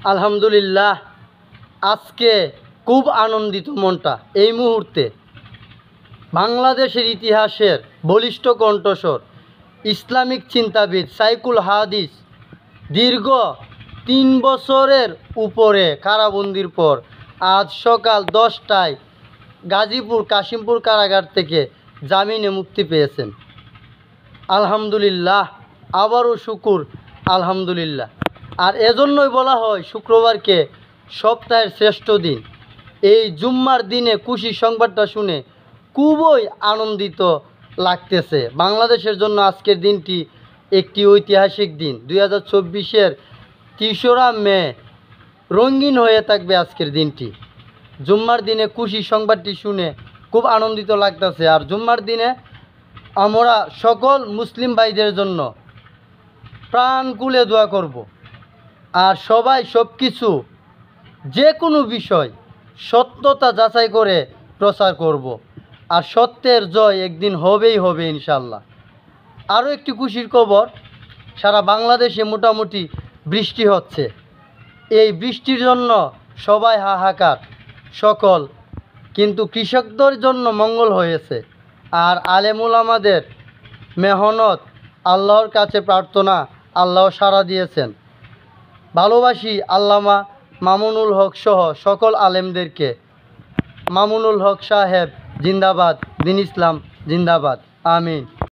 আলহামদুলিল্লাহ, আজকে খুব আনন্দিত মনটা। এই মুহূর্তে বাংলাদেশের ইতিহাসের বলিষ্ঠ কণ্ঠস্বর ইসলামিক চিন্তাবিদ সাইকুল হাদিস দীর্ঘ 3 বছরের উপরে কারাবন্দির পর আজ সকাল 10টায় গাজীপুর কাশিমপুর কারাগার থেকে জামিনে মুক্তি পেয়েছেন। আলহামদুলিল্লাহ, আবারও শুকুর আলহামদুলিল্লাহ। আর এজন্যই বলা হয় শুক্রবারকে সপ্তাহের শ্রেষ্ঠ দিন। এই জুম্মার দিনে খুশি সংবাদটা শুনে খুবই আনন্দিত লাগতেছে। বাংলাদেশের জন্য আজকের দিনটি একটি ঐতিহাসিক দিন। 2024-এর 3রা মে রঙিন হয়ে থাকবে আজকের দিনটি। জুম্মার দিনে খুশি সংবাদটি শুনে খুব আনন্দিত লাগতেছে। আর জুম্মার দিনে আমরা সকল মুসলিম ভাইদের জন্য প্রাণ খুলে দোয়া করব। আর সবাই সব কিছু যে কোনো বিষয় সত্যতা যাচাই করে প্রচার করব। আর সত্যের জয় একদিন হবেই হবে ইনশাল্লাহ। আরও একটি খুশির খবর, সারা বাংলাদেশে মোটামুটি বৃষ্টি হচ্ছে। এই বৃষ্টির জন্য সবাই হাহাকার সকল, কিন্তু কৃষকদের জন্য মঙ্গল হয়েছে। আর আলেমুল আমাদের মেহনত, আল্লাহর কাছে প্রার্থনা, আল্লাহ সাড়া দিয়েছেন। ভালোবাসি আল্লামা মামুনুল হক সহ সকল আলেমদেরকে। মামুনুল হক সাহেব জিন্দাবাদ, দিন ইসলাম জিন্দাবাদ, আমিন।